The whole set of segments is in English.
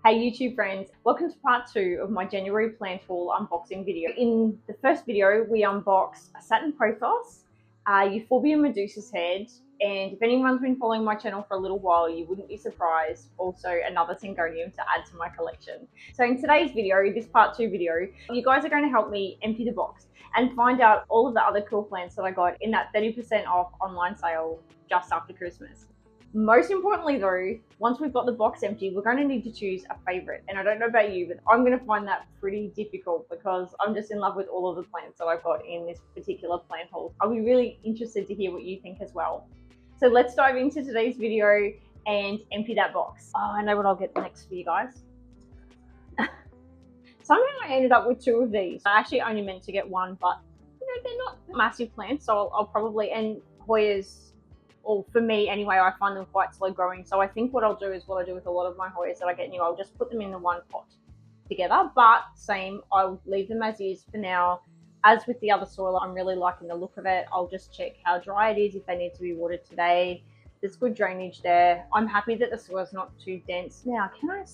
Hey YouTube friends, welcome to part 2 of my January plant haul unboxing video. In the first video, we unboxed a satin pothos, Euphorbia medusa's head, and if anyone's been following my channel for a little while, you wouldn't be surprised, also another Syngonium to add to my collection. So in today's video, this part 2 video, you guys are going to help me empty the box and find out all of the other cool plants that I got in that 30% off online sale just after Christmas. Most importantly though, once we've got the box empty, we're going to need to choose a favorite. And I don't know about you, but I'm going to find that pretty difficult because I'm just in love with all of the plants that I've got in this particular plant haul. I'll be really interested to hear what you think as well. So let's dive into today's video and empty that box. Oh, I know what I'll get next for you guys. Somehow I ended up with 2 of these. I actually only meant to get 1, but you know, they're not massive plants, so I'll probably, and Hoyas, or for me anyway, I find them quite slow growing. So I think what I'll do is what I do with a lot of my Hoyas that I get new, I'll just put them in the one pot together, but same, I'll leave them as is for now. As with the other soil, I'm really liking the look of it. I'll just check how dry it is, if they need to be watered today. There's good drainage there. I'm happy that the soil's not too dense. Now, can I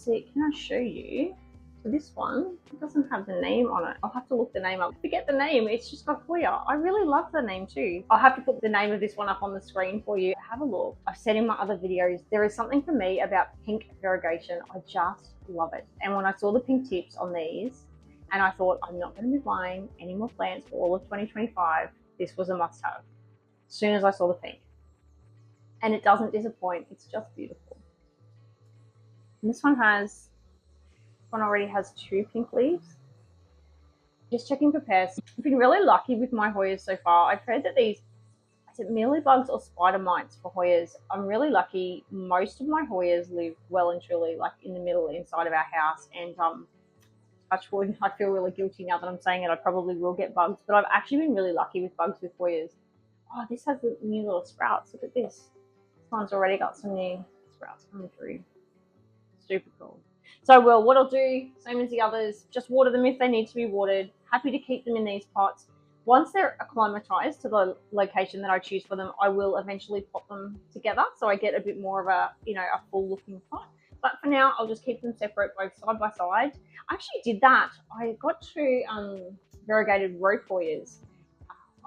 show you? So this one doesn't have the name on it. I'll have to look the name up. Forget the name, it's just got Hoya. I really love the name too. I'll have to put the name of this one up on the screen for you. Have a look. I've said in my other videos, there is something for me about pink variegation. I just love it. And when I saw the pink tips on these, and I thought, I'm not going to be buying any more plants for all of 2025, this was a must-have. As soon as I saw the pink. And it doesn't disappoint, it's just beautiful. And this one already has 2 pink leaves. Just checking for pests. I've been really lucky with my Hoyas so far. I've heard that these, is it mealybugs or spider mites for Hoyas? I'm really lucky. Most of my Hoyas live well and truly like in the middle inside of our house, and touch wood, I feel really guilty now that I'm saying it. I probably will get bugs, but I've actually been really lucky with bugs with Hoyas. Oh, this has new little sprouts. Look at this. This one's already got some new sprouts coming through. Super cool. So, well, what I'll do, same as the others, just water them if they need to be watered. Happy to keep them in these pots. Once they're acclimatized to the location that I choose for them, I will eventually pot them together so I get a bit more of a, you know, a full looking pot. But for now, I'll just keep them separate, both side by side. I actually did that. I got 2 variegated Hoyas,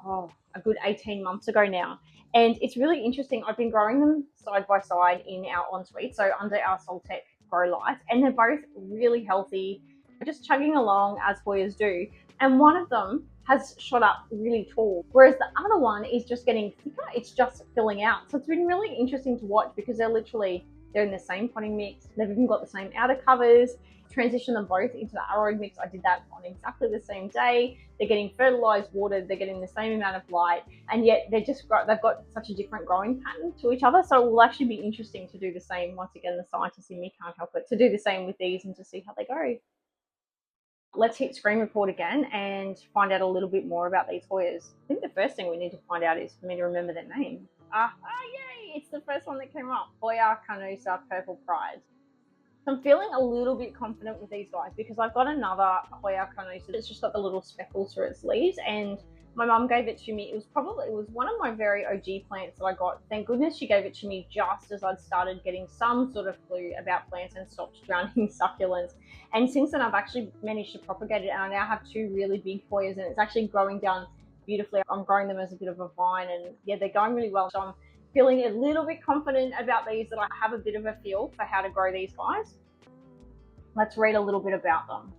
a good 18 months ago now. And it's really interesting. I've been growing them side by side in our ensuite, so under our Soltec grow lights, and they're both really healthy, just chugging along as Hoyas do. And one of them has shot up really tall, whereas the other one is just getting thicker. It's just filling out. So it's been really interesting to watch because they're in the same potting mix. They've even got the same outer covers. Transition them both into the arrowed mix. I did that on exactly the same day. They're getting fertilized, watered, they're getting the same amount of light, and yet they've got such a different growing pattern to each other. So it will actually be interesting to do the same. Once again, the scientist in me can't help it, to do the same with these and to see how they go. Let's hit screen record again and find out a little bit more about these Hoyas. I think the first thing we need to find out is for me to remember their name. Yay! It's the first one that came up. Hoya carnosa purple pride. I'm feeling a little bit confident with these guys because I've got another Hoya carnosa that's just got the little speckles through its leaves, and my mum gave it to me. It was one of my very OG plants that I got. Thank goodness she gave it to me just as I'd started getting some sort of clue about plants and stopped drowning succulents. And since then I've actually managed to propagate it, and I now have 2 really big Hoyas, and it's actually growing down beautifully. I'm growing them as a bit of a vine, and yeah, they're going really well. So I'm feeling a little bit confident about these, that I have a bit of a feel for how to grow these guys. Let's read a little bit about them.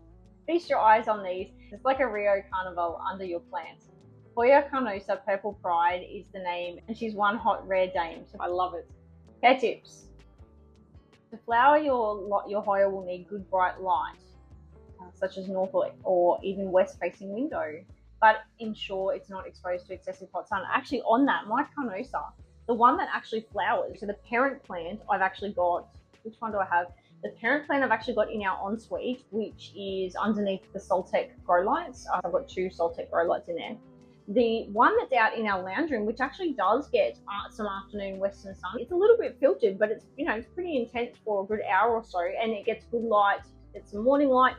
Feast your eyes on these. It's like a Rio Carnival under your plants. Hoya carnosa purple pride is the name, and she's one hot rare dame, so I love it. Care tips. To flower your Hoya will need good bright light, such as north or even west facing window, but ensure it's not exposed to excessive hot sun. Actually, on that, my carnosa, the one that actually flowers, so the parent plant I've actually got, which one do I have? The parent plant I've actually got in our ensuite, which is underneath the Soltec grow lights. I've got 2 Soltec grow lights in there. The one that's out in our lounge room, which actually does get some afternoon western sun, it's a little bit filtered, but it's, you know, it's pretty intense for a good hour or so, and it gets good light, it's some morning light,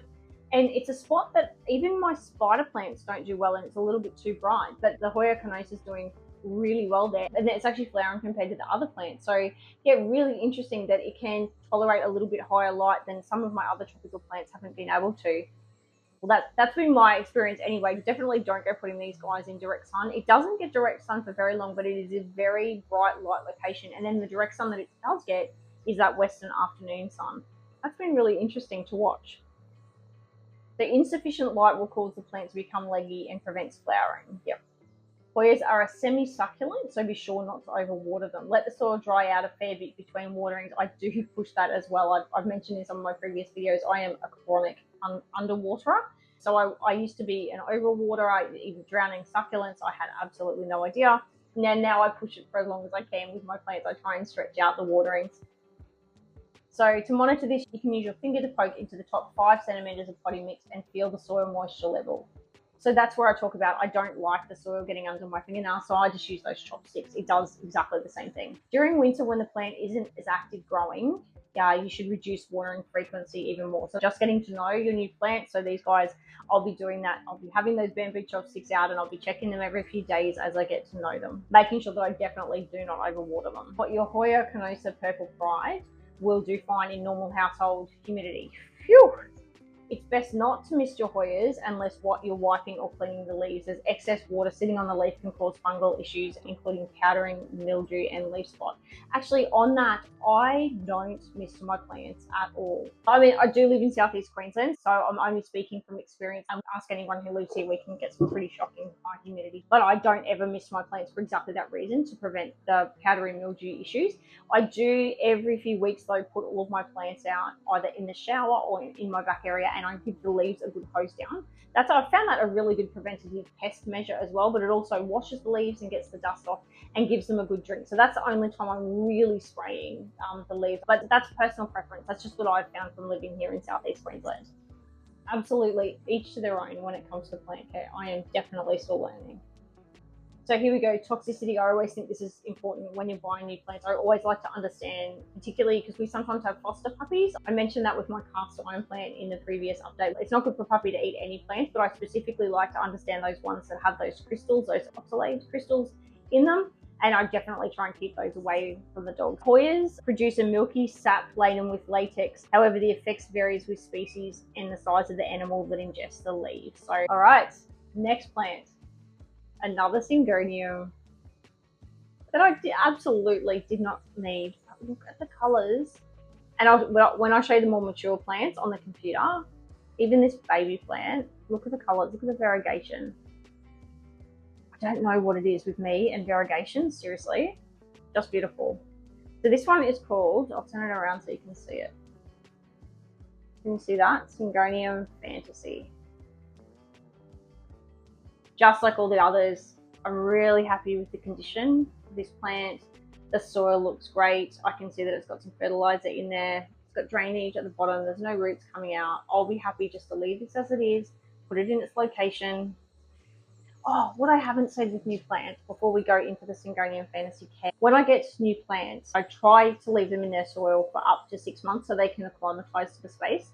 and it's a spot that even my spider plants don't do well in. It's a little bit too bright, but the Hoya carnosa is doing really well there, and it's actually flowering compared to the other plants. So yeah, really interesting that it can tolerate a little bit higher light than some of my other tropical plants haven't been able to. Well, that's been my experience anyway. Definitely don't go putting these guys in direct sun. It doesn't get direct sun for very long, but it is a very bright light location. And then the direct sun that it does get is that western afternoon sun. That's been really interesting to watch. The insufficient light will cause the plant to become leggy and prevents flowering. Yep. Hoyas are a semi-succulent, so be sure not to overwater them. Let the soil dry out a fair bit between waterings. I do push that as well. I've mentioned in some of my previous videos, I am a chronic underwaterer. So I used to be an overwaterer, even drowning succulents. I had absolutely no idea. Now I push it for as long as I can with my plants. I try and stretch out the waterings. So to monitor this, you can use your finger to poke into the top 5 centimeters of potting mix and feel the soil moisture level. So that's where I talk about I don't like the soil getting under my fingernails, so I just use those chopsticks. It does exactly the same thing. During winter, when the plant isn't as active growing, you should reduce watering frequency even more. So just getting to know your new plant. So these guys, I'll be doing that. I'll be having those bamboo chopsticks out and I'll be checking them every few days as I get to know them, making sure that I definitely do not overwater them. But your Hoya canosa purple pride will do fine in normal household humidity. Phew! It's best not to mist your Hoyas unless you're wiping or cleaning the leaves, as excess water sitting on the leaf can cause fungal issues, including powdering, mildew, and leaf spot. Actually, on that, I don't mist my plants at all. I mean, I do live in southeast Queensland, so I'm only speaking from experience. Ask anyone who lives here, we can get some pretty shocking high humidity. But I don't ever mist my plants for exactly that reason, to prevent the powdery mildew issues. I do every few weeks, though, put all of my plants out either in the shower or in my back area, and I give the leaves a good hose down. I found that a really good preventative pest measure as well, but it also washes the leaves and gets the dust off and gives them a good drink. So that's the only time I'm really spraying the leaves, but that's personal preference. That's just what I've found from living here in southeast Queensland. Absolutely, each to their own when it comes to plant care. I am definitely still learning. So here we go, toxicity. I always think this is important when you're buying new plants. I always like to understand, particularly because we sometimes have foster puppies. I mentioned that with my cast iron plant in the previous update. It's not good for a puppy to eat any plants, but I specifically like to understand those ones that have those crystals, those oxalate crystals in them. And I definitely try and keep those away from the dogs. Hoyas produce a milky sap laden with latex. However, the effects varies with species and the size of the animal that ingests the leaves. So, all right, next plant. Another Syngonium that I absolutely did not need. Look at the colors. And when I show you the more mature plants on the computer, even this baby plant, look at the colors, look at the variegation. I don't know what it is with me and variegation, seriously, just beautiful. So this one is called, I'll turn it around so you can see it. Can you see that? Syngonium Fantasy. Just like all the others, I'm really happy with the condition of this plant. The soil looks great. I can see that it's got some fertilizer in there. It's got drainage at the bottom. There's no roots coming out. I'll be happy just to leave this as it is, put it in its location. Oh, what I haven't said with new plants before we go into the Syngonium Fantasy Care. When I get new plants, I try to leave them in their soil for up to 6 months so they can acclimatize to the space.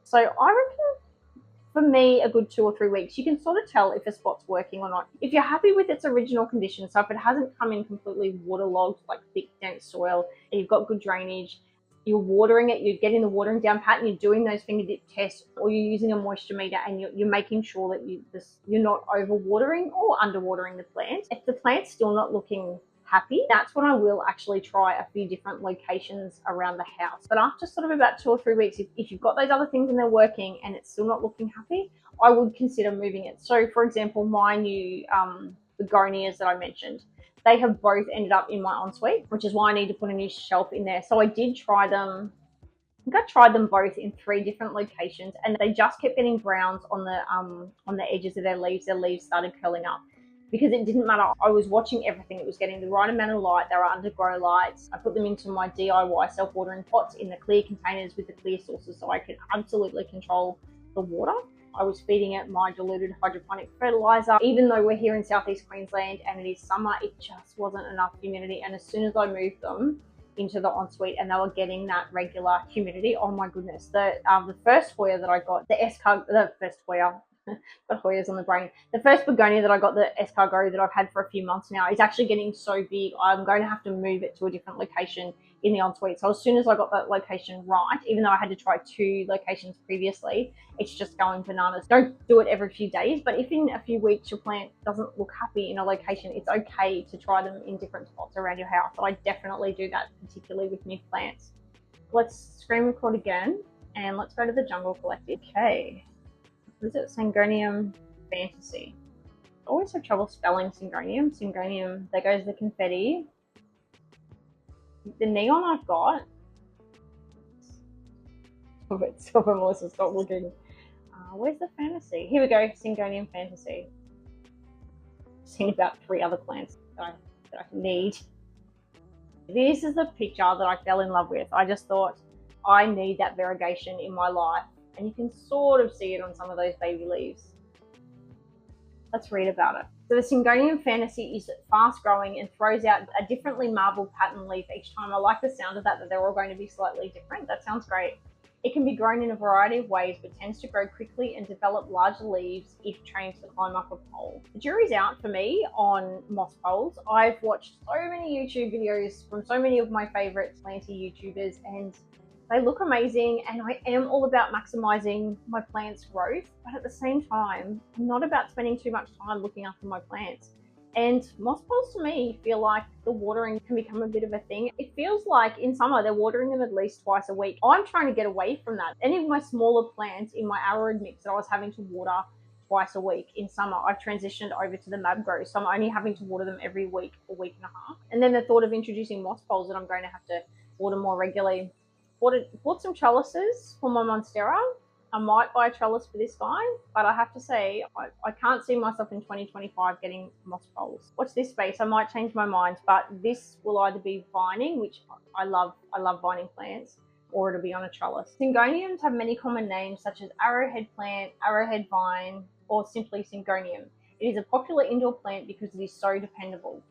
So I reckon, for me, a good 2 or 3 weeks, you can sort of tell if a spot's working or not. If you're happy with its original condition, so if it hasn't come in completely waterlogged, like thick, dense soil, and you've got good drainage, you're watering it, you're getting the watering down pat, and you're doing those finger dip tests, or you're using a moisture meter and you're making sure that you're not over watering or under watering the plant. If the plant's still not looking happy, that's when I will actually try a few different locations around the house. But after sort of about 2 or 3 weeks, if you've got those other things and they're working and it's still not looking happy, I would consider moving it. So for example, my new begonias that I mentioned, they have both ended up in my ensuite, which is why I need to put a new shelf in there. So I did try them. I think I tried them both in 3 different locations, and they just kept getting browns on the edges of their leaves. Their leaves started curling up. Because it didn't matter. I was watching everything. It was getting the right amount of light. They were under grow lights. I put them into my DIY self-watering pots in the clear containers with the clear sources so I could absolutely control the water. I was feeding it my diluted hydroponic fertilizer. Even though we're here in southeast Queensland and it is summer, it just wasn't enough humidity. And as soon as I moved them into the ensuite and they were getting that regular humidity, oh my goodness. The first Hoya that I got, the Got Hoyas on the brain. The first begonia that I got, the escargot that I've had for a few months now, is actually getting so big. I'm going to have to move it to a different location in the ensuite. So as soon as I got that location right, even though I had to try 2 locations previously, it's just going bananas. Don't do it every few days, but if in a few weeks your plant doesn't look happy in a location, it's okay to try them in different spots around your house. So I definitely do that, particularly with new plants. Let's screen record again, and let's go to the Jungle Collective. Okay. Is it Syngonium Fantasy? I always have trouble spelling Syngonium. Syngonium, there goes the confetti. The neon I've got. Stop it, Melissa, stop looking. Where's the fantasy? Here we go, Syngonium Fantasy. I've seen about 3 other plants that I need. This is the picture that I fell in love with. I just thought, I need that variegation in my life. And you can sort of see it on some of those baby leaves. Let's read about it. So the Syngonium Fantasy is fast growing and throws out a differently marbled pattern leaf each time. I like the sound of that they're all going to be slightly different. That sounds great. It can be grown in a variety of ways, but tends to grow quickly and develop larger leaves if trained to climb up a pole. The jury's out for me on moss poles. I've watched so many YouTube videos from so many of my favorite planty YouTubers, and they look amazing, and I am all about maximizing my plants' growth, but at the same time, I'm not about spending too much time looking after my plants. And moss poles to me feel like the watering can become a bit of a thing. It feels like in summer they're watering them at least twice a week. I'm trying to get away from that. Any of my smaller plants in my arid mix that I was having to water twice a week in summer, I've transitioned over to the mab grow, so I'm only having to water them every week, a week and a half. And then the thought of introducing moss poles that I'm going to have to water more regularly. Bought some trellises for my monstera. I might buy a trellis for this guy, but I have to say, I can't see myself in 2025 getting moss poles. Watch this space, I might change my mind, but this will either be vining, which I love vining plants, or it'll be on a trellis. Syngoniums have many common names such as arrowhead plant, arrowhead vine, or simply Syngonium. It is a popular indoor plant because it is so dependable.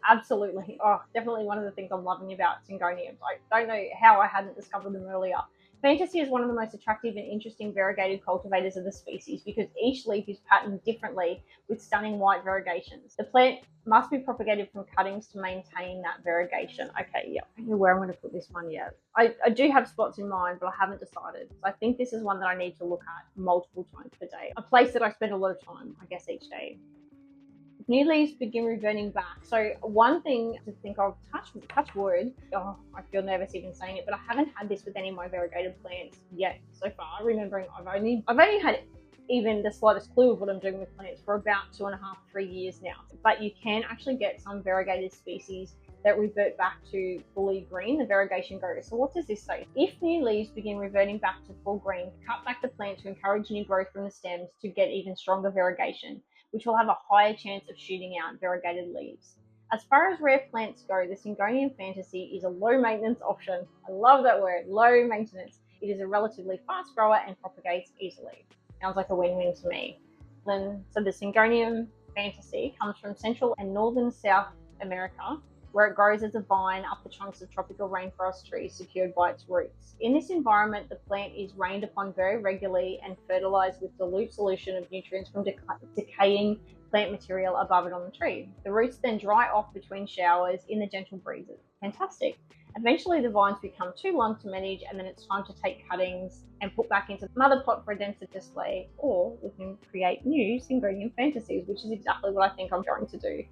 Absolutely. Oh, definitely one of the things I'm loving about Syngoniums. I don't know how I hadn't discovered them earlier. Fantasy is one of the most attractive and interesting variegated cultivators of the species because each leaf is patterned differently with stunning white variegations. The plant must be propagated from cuttings to maintain that variegation. Okay, yeah, I don't know where I'm going to put this one yet. I do have spots in mind, but I haven't decided. So I think this is one that I need to look at multiple times per day. A place that I spend a lot of time, I guess, each day. New leaves begin reverting back. So one thing to think of, touch wood. Oh, I feel nervous even saying it, but I haven't had this with any of my variegated plants yet so far. Remembering I've only had even the slightest clue of what I'm doing with plants for about 2.5, 3 years now. But you can actually get some variegated species that revert back to fully green, the variegation goes. So what does this say? If new leaves begin reverting back to full green, cut back the plant to encourage new growth from the stems to get even stronger variegation, which will have a higher chance of shooting out variegated leaves. As far as rare plants go, the Syngonium Fantasy is a low maintenance option. I love that word, low maintenance. It is a relatively fast grower and propagates easily. Sounds like a win-win to me. So the Syngonium Fantasy comes from Central and Northern South America, where it grows as a vine up the trunks of tropical rainforest trees secured by its roots. In this environment, the plant is rained upon very regularly and fertilized with dilute solution of nutrients from decaying plant material above it on the tree. The roots then dry off between showers in the gentle breezes. Fantastic. Eventually the vines become too long to manage, and then it's time to take cuttings and put back into the mother pot for a denser display, or we can create new Syngonium Fantasies, which is exactly what I think I'm going to do.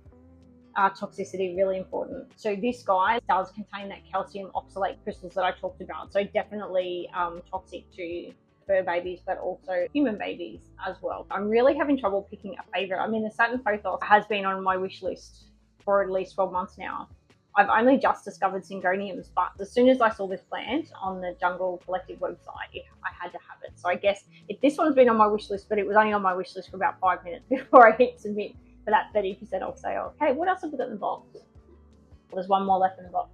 Toxicity, really important. So this guy does contain that calcium oxalate crystals that I talked about. So definitely toxic to fur babies, but also human babies as well. I'm really having trouble picking a favorite. I mean, the Satin Pothos has been on my wish list for at least 12 months now. I've only just discovered Syngoniums, but as soon as I saw this plant on the Jungle Collective website, I had to have it. So I guess if this one's been on my wish list, but it was only on my wish list for about 5 minutes before I hit submit for that 30% off sale. Okay, what else have we got in the box? Well, there's one more left in the box.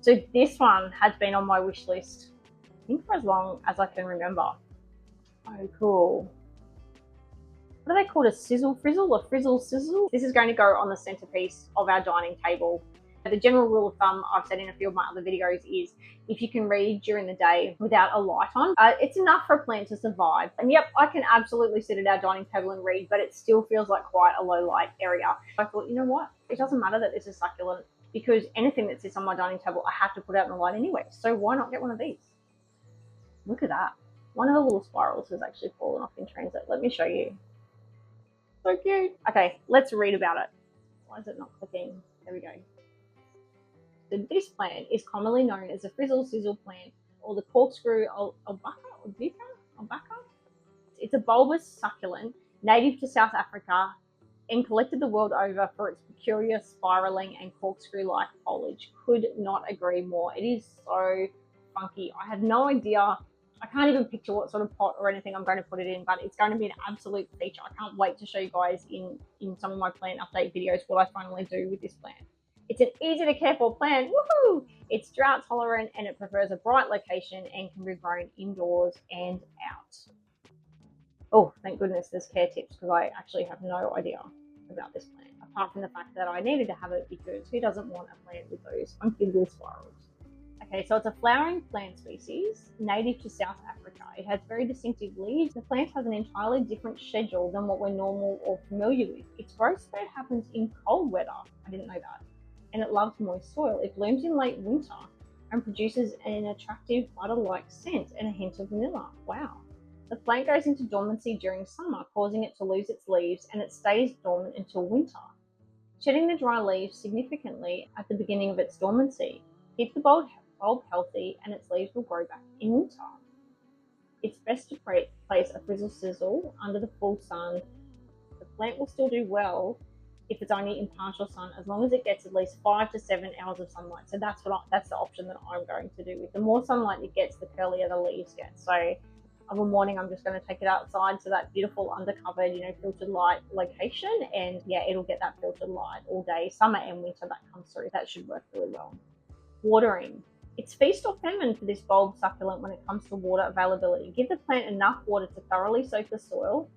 So this one has been on my wish list, I think, for as long as I can remember. Oh, cool. What are they called? A Sizzle Frizzle or Frizzle Sizzle? This is going to go on the centerpiece of our dining table. The general rule of thumb I've said in a few of my other videos is if you can read during the day without a light on, it's enough for a plant to survive. And yep, I can absolutely sit at our dining table and read, but it still feels like quite a low light area. I thought, you know what? It doesn't matter that this is succulent, because anything that sits on my dining table, I have to put out in the light anyway. So why not get one of these? Look at that. One of the little spirals has actually fallen off in transit. Let me show you. So cute. Okay, let's read about it. Why is it not clicking? There we go. So this plant is commonly known as the Frizzle Sizzle plant, or the corkscrew albaca. It's a bulbous succulent native to South Africa and collected the world over for its peculiar spiraling and corkscrew-like foliage. Could not agree more. It is so funky. I have no idea. I can't even picture what sort of pot or anything I'm going to put it in, but it's going to be an absolute feature. I can't wait to show you guys in some of my plant update videos what I finally do with this plant. It's an easy to care for plant. Woohoo! It's drought tolerant and it prefers a bright location and can be grown indoors and out. Oh, thank goodness there's care tips, because I actually have no idea about this plant, apart from the fact that I needed to have it, because who doesn't want a plant with those funky little spirals? Okay, so it's a flowering plant species native to South Africa. It has very distinctive leaves. The plant has an entirely different schedule than what we're normal or familiar with. Its growth spurt happens in cold weather. I didn't know that. And it loves moist soil. It blooms in late winter and produces an attractive butter-like scent and a hint of vanilla. Wow. The plant goes into dormancy during summer, causing it to lose its leaves, and it stays dormant until winter, shedding the dry leaves significantly at the beginning of its dormancy. Keep the bulb healthy and its leaves will grow back in winter. It's best to place a Frizzle Sizzle under the full sun. The plant will still do well if it's only in partial sun, as long as it gets at least 5 to 7 hours of sunlight. So that's the option that I'm going to do with. The more sunlight it gets, the curlier the leaves get. So of a morning, I'm just going to take it outside to that beautiful undercovered, filtered light location, and yeah, it'll get that filtered light all day, summer and winter, that comes through. That should work really well. Watering. It's feast or famine for this bulb succulent when it comes to water availability. Give the plant enough water to thoroughly soak the soil.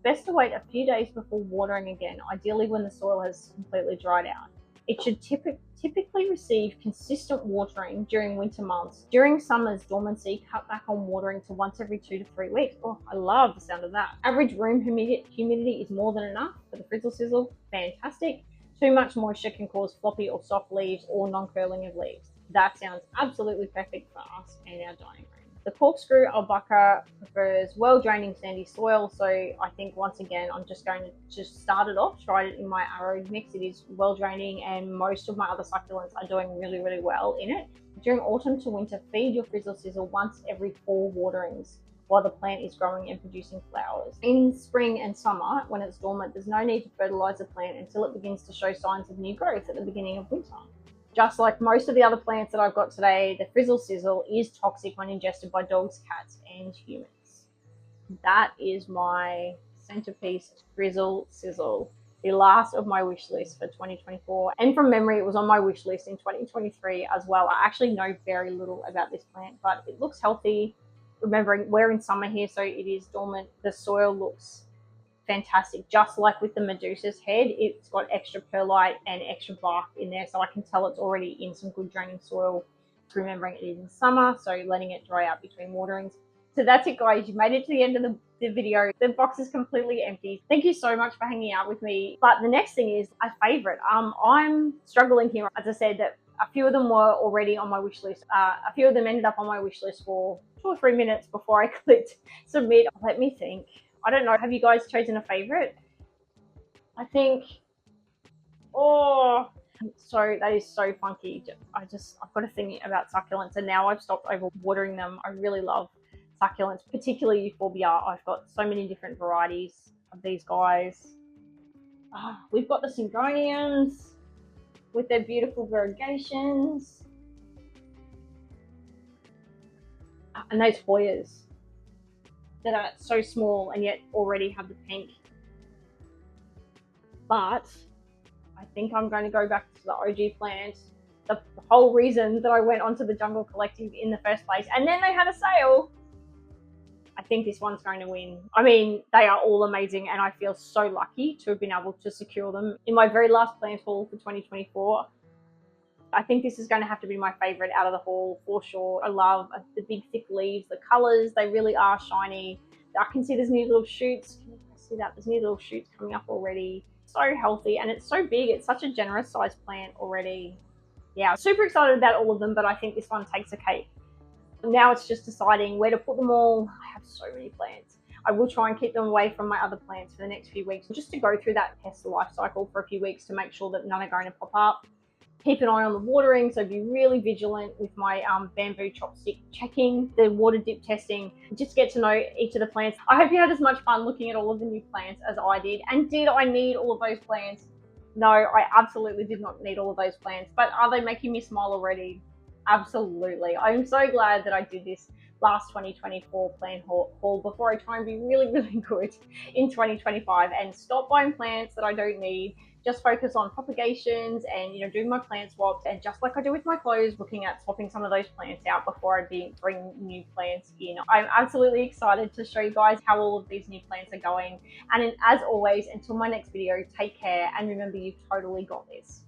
Best to wait a few days before watering again, ideally when the soil has completely dried out. It should typically receive consistent watering during winter months. During summer's dormancy, cut back on watering to once every 2 to 3 weeks. Oh, I love the sound of that. Average room humidity is more than enough for the Frizzle Sizzle. Fantastic. Too much moisture can cause floppy or soft leaves or non-curling of leaves. That sounds absolutely perfect for us and our dining room. The corkscrew albaca prefers well-draining sandy soil, so I think once again I'm just going to start it off, try it in my arrowed mix. It is well-draining and most of my other succulents are doing really, really well in it. During autumn to winter, feed your Frizzle Sizzle once every 4 waterings while the plant is growing and producing flowers. In spring and summer, when it's dormant, there's no need to fertilize the plant until it begins to show signs of new growth at the beginning of winter. Just like most of the other plants that I've got today, the Frizzle Sizzle is toxic when ingested by dogs, cats, and humans. That is my Centerpiece Frizzle Sizzle, the last of my wish list for 2024. And from memory, it was on my wish list in 2023 as well. I actually know very little about this plant, but it looks healthy. Remembering we're in summer here, so it is dormant. The soil looks fantastic. Just like with the Medusa's head, it's got extra perlite and extra bark in there, so I can tell it's already in some good draining soil. Remembering it is in summer, so letting it dry out between waterings. So that's it, guys. You made it to the end of the video. The box is completely empty. Thank you so much for hanging out with me. But the next thing is a favorite. I'm struggling here. As I said, that a few of them were already on my wish list. A few of them ended up on my wish list for 2 or 3 minutes before I clicked submit. Let me think. I don't know. Have you guys chosen a favorite? I think, so that is so funky. I've got a thing about succulents, and now I've stopped over watering them. I really love succulents, particularly euphorbia. I've got so many different varieties of these guys. We've got the Syngoniums with their beautiful variegations, and those Hoyas that are so small and yet already have the pink. But I think I'm going to go back to the OG plant. The whole reason that I went onto the Jungle Collective in the first place, and then they had a sale. I think this one's going to win. I mean, they are all amazing, and I feel so lucky to have been able to secure them in my very last plant haul for 2024. I think this is going to have to be my favorite out of the haul for sure. I love the big thick leaves, the colors, they really are shiny. I can see there's new little shoots. Can you see that? There's new little shoots coming up already. So healthy, and it's so big. It's such a generous sized plant already. Yeah, I'm super excited about all of them, but I think this one takes a cake. Now it's just deciding where to put them all. I have so many plants. I will try and keep them away from my other plants for the next few weeks, just to go through that pest life cycle for a few weeks to make sure that none are going to pop up. Keep an eye on the watering, so be really vigilant with my bamboo chopstick, checking the water dip testing, just get to know each of the plants. I hope you had as much fun looking at all of the new plants as I did. And did I need all of those plants? No, I absolutely did not need all of those plants, but are they making me smile already? Absolutely. I'm so glad that I did this last 2024 plant haul before I try and be really, really good in 2025 and stop buying plants that I don't need. Just focus on propagations and, doing my plant swaps, and just like I do with my clothes, looking at swapping some of those plants out before I bring new plants in. I'm absolutely excited to show you guys how all of these new plants are going. And as always, until my next video, take care and remember, you've totally got this.